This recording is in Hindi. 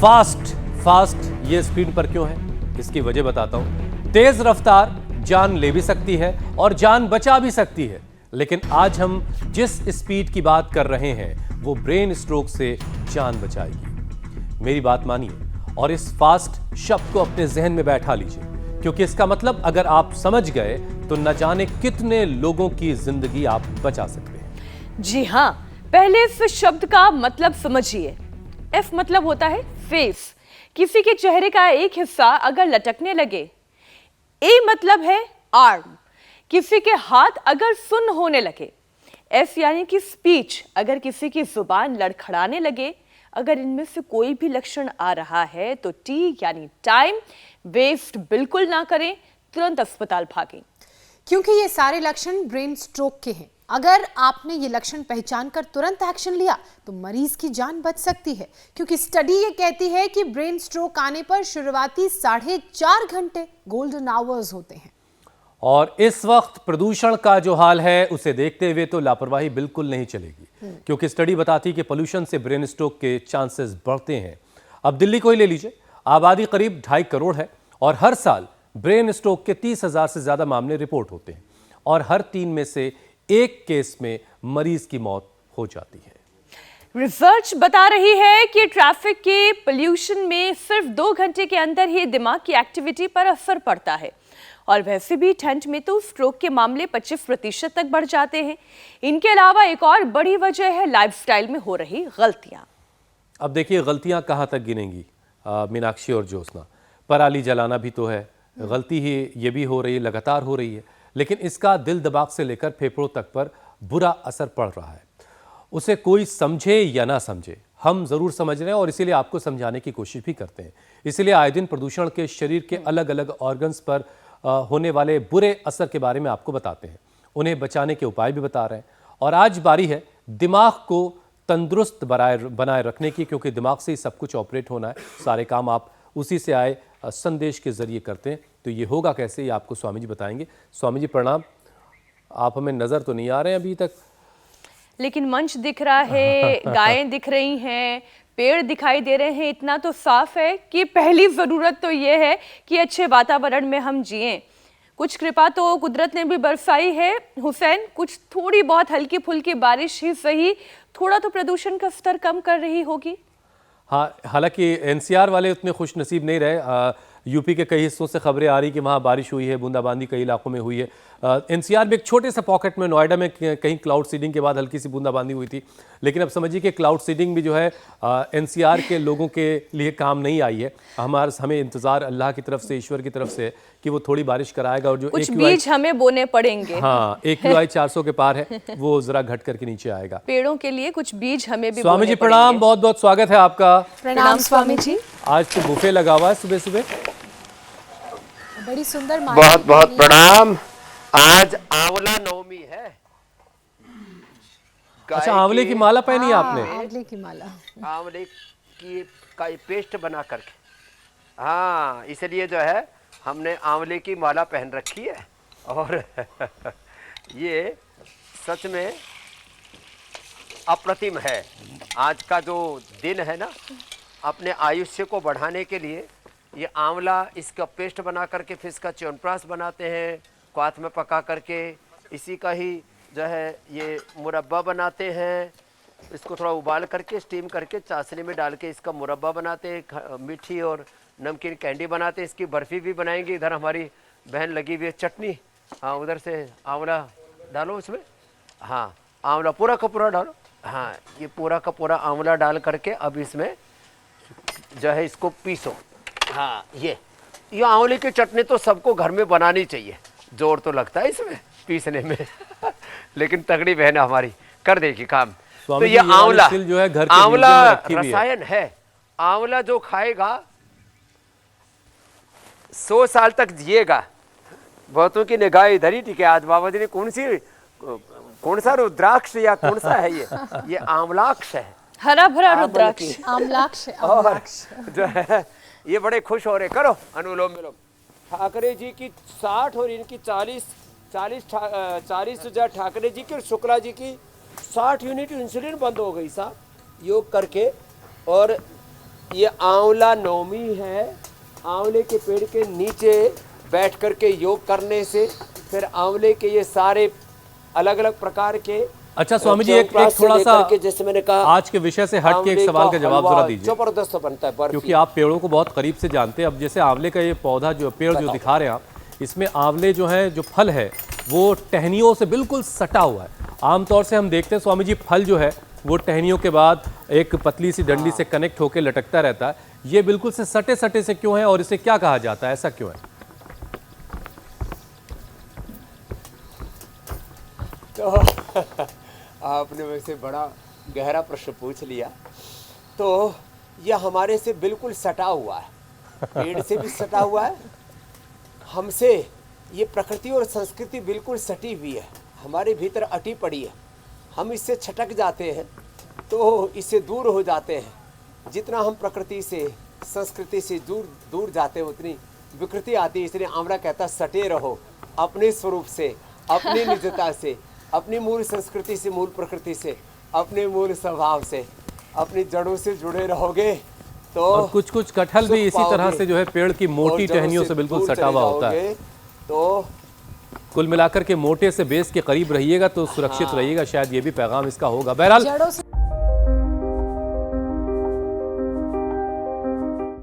फास्ट फास्ट ये स्पीड पर क्यों है, इसकी वजह बताता हूं। तेज रफ्तार जान ले भी सकती है और जान बचा भी सकती है, लेकिन आज हम जिस स्पीड की बात कर रहे हैं वो ब्रेन स्ट्रोक से जान बचाएगी। मेरी बात मानिए और इस फास्ट शब्द को अपने जहन में बैठा लीजिए, क्योंकि इसका मतलब अगर आप समझ गए तो न जाने कितने लोगों की जिंदगी आप बचा सकते हैं। जी हाँ, पहले इस शब्द का मतलब समझिए। एफ मतलब होता है फेस, किसी के चेहरे का एक हिस्सा अगर लटकने लगे। ए मतलब है आर्म, किसी के हाथ अगर सुन्न होने लगे। एस यानी कि स्पीच, अगर किसी की जुबान लड़खड़ाने लगे। अगर इनमें से कोई भी लक्षण आ रहा है तो टी यानी टाइम वेस्ट बिल्कुल ना करें, तुरंत अस्पताल भागें, क्योंकि ये सारे लक्षण ब्रेन स्ट्रोक के हैं। अगर आपने ये लक्षण पहचान कर तुरंत एक्शन लिया तो मरीज की जान बच सकती है, क्योंकि स्टडी ये कहती है कि ब्रेन स्ट्रोक आने पर शुरुआती 4.5 घंटे गोल्डन आवर्स होते हैं। और इस वक्त प्रदूषण का जो हाल है उसे देखते हुए तो लापरवाही बिल्कुल नहीं चलेगी, क्योंकि स्टडी बताती है कि पोल्यूशन से ब्रेन स्ट्रोक के चांसेस बढ़ते हैं। अब दिल्ली को ही ले लीजिए, आबादी करीब 2.5 करोड़ है और हर साल ब्रेन स्ट्रोक के 30,000 से ज्यादा मामले रिपोर्ट होते हैं और हर 3 में से 1 केस में मरीज की मौत हो जाती है। रिसर्च बता रही है कि ट्रैफिक के पोल्यूशन में सिर्फ 2 घंटे के अंदर ही दिमाग की एक्टिविटी पर असर पड़ता है, और वैसे भी ठंड में तो स्ट्रोक के मामले 25% तक बढ़ जाते हैं। इनके अलावा एक और बड़ी वजह है लाइफस्टाइल में हो रही गलतियां। अब देखिए गलतियां कहां तक गिनेंगी मीनाक्षी और ज्योत्सना, पराली जलाना भी तो है गलती ही, ये भी हो रही है, लगातार हो रही है, लेकिन इसका दिल दिमाग से लेकर फेफड़ों तक पर बुरा असर पड़ रहा है। उसे कोई समझे या ना समझे, हम जरूर समझ रहे हैं और इसीलिए आपको समझाने की कोशिश भी करते हैं। इसीलिए आए दिन प्रदूषण के शरीर के अलग अलग ऑर्गन्स पर होने वाले बुरे असर के बारे में आपको बताते हैं, उन्हें बचाने के उपाय भी बता रहे हैं। और आज बारी है दिमाग को तंदुरुस्त बनाए रखने की, क्योंकि दिमाग से ही सब कुछ ऑपरेट होना है, सारे काम आप उसी से आए संदेश के जरिए करते हैं। तो ये होगा कैसे, ये आपको स्वामी जी बताएंगे। स्वामी जी प्रणाम। आप हमें नजर तो नहीं आ रहे हैं अभी तक, लेकिन मंच दिख रहा है, गायें दिख रही हैं, पेड़ दिखाई दे रहे हैं। इतना तो साफ है कि पहली जरूरत तो ये है कि अच्छे वातावरण में हम जिएं। कुछ कृपा तो कुदरत ने भी बरसाई है हुसैन, कुछ थोड़ी बहुत हल्की फुल्की बारिश ही सही, थोड़ा तो प्रदूषण का स्तर कम कर रही होगी। हाँ, हालांकि एनसीआर वाले उतने खुश नसीब नहीं रहे। यूपी के कई हिस्सों से खबरें आ रही कि वहाँ बारिश हुई है, बूंदाबांदी कई इलाकों में हुई है। एनसीआर में एक छोटे से पॉकेट में नोएडा में कहीं क्लाउड सीडिंग के बाद हल्की सी बूंदाबांदी हुई थी, लेकिन अब समझिए कि क्लाउड सीडिंग भी जो है एनसीआर के लोगों के लिए काम नहीं आई है। हमें इंतजार अल्लाह की तरफ से, ईश्वर की तरफ से कि वो थोड़ी बारिश कराएगा और जो कुछ बीज हमें बोने पड़ेंगे। हाँ, AQI 400 के पार है, वो जरा घट करके नीचे आएगा। पेड़ों के लिए कुछ बीज हमें भी स्वामी जी प्रणाम, बहुत बहुत स्वागत है आपका। प्रणाम स्वामी जी। आज तो बुफे लगा हुआ है सुबह सुबह, बड़ी सुंदर। बहुत बहुत प्रणाम। आज आंवला नवमी है। अच्छा, आंवले की माला पहनी है आपने? आंवले की माला, आंवले की का पेस्ट बना करके, हाँ, इसलिए जो है हमने आंवले की माला पहन रखी है। और ये सच में अप्रतिम है। आज का जो दिन है ना, अपने आयुष्य को बढ़ाने के लिए ये आंवला, इसका पेस्ट बना करके फिर इसका च्यवनप्राश बनाते हैं, क्वाथ में पका करके। इसी का ही जो है ये मुरब्बा बनाते हैं, इसको थोड़ा उबाल करके स्टीम करके चाशनी में डाल के इसका मुरब्बा बनाते हैं, मीठी और नमकीन कैंडी बनाते हैं। इसकी बर्फ़ी भी बनाएंगे। इधर हमारी बहन लगी हुई है चटनी, हाँ, उधर से आंवला डालो उसमें, हाँ, आंवला पूरा का पूरा डालो, हाँ, ये पूरा का पूरा आंवला डाल करके अब इसमें जो है इसको पीसो। हाँ, ये आंवले की चटनी तो सबको घर में बनानी चाहिए, जोर तो लगता है इसमें पीसने में लेकिन तगड़ी बहन हमारी कर देगी काम। तो ये आंवला जो है घर के आंवला रसायन है। आंवला जो खाएगा 100 साल तक जिएगा। बहुतों की निगाह इधर ही टिके। आज बाबा जी ने कौन सा रुद्राक्ष या कौन सा है ये आंवलाक्ष है, हरा भरा रुद्राक्ष, आमलाक्ष। और जो है ये बड़े खुश हो रहे। करो अनुलोम विलोम। ठाकरे जी की 60 और इनकी 40 ठाकरे जी की और शुक्ला जी की 60 यूनिट इंसुलिन बंद हो गई साहब योग करके। और ये आंवला नौमी है। आंवले के पेड़ के नीचे बैठ करके योग करने से फिर आंवले के ये सारे अलग अलग प्रकार के अच्छा स्वामी जी, एक थोड़ा सा जैसे मैंने कहा आज के विषय से हट के एक सवाल का जवाब जरा दीजिए, जबरदस्त बनता है क्योंकि आप पेड़ों को बहुत करीब से जानते हैं। अब जैसे आंवले का ये पौधा जो पेड़ जो दिखा रहे हैं आप, इसमें आंवले जो है जो फल है वो टहनियों से बिल्कुल सटा हुआ है। आमतौर से हम देखते हैं स्वामी जी, फल जो है वो टहनियों के बाद एक पतली सी डंडी से कनेक्ट होकर लटकता रहता है। ये बिल्कुल से सटे सटे से क्यों है और इसे क्या कहा जाता है, ऐसा क्यों है? तो आपने वैसे बड़ा गहरा प्रश्न पूछ लिया। तो यह हमारे से बिल्कुल सटा हुआ है, पेड़ से भी सटा हुआ है, हमसे ये प्रकृति और संस्कृति बिल्कुल सटी हुई है, हमारे भीतर अटी पड़ी है। हम इससे छटक जाते हैं तो इससे दूर हो जाते हैं। जितना हम प्रकृति से संस्कृति से दूर दूर जाते हैं उतनी विकृति आती है। इसलिए आंवला कहता सटे रहो अपने स्वरूप से, अपनी निजता से, अपनी मूल संस्कृति से, मूल प्रकृति से, अपने मूल स्वभाव से, अपनी जड़ों से जुड़े रहोगे तो और कुछ कुछ कटहल भी इसी तरह से जो है पेड़ की मोटी टहनियों से बिल्कुल सटा हुआ होता है। तो कुल मिलाकर के मोटे से बेस के करीब रहिएगा तो सुरक्षित रहिएगा, शायद ये भी पैगाम इसका होगा। बहरहाल जड़ों से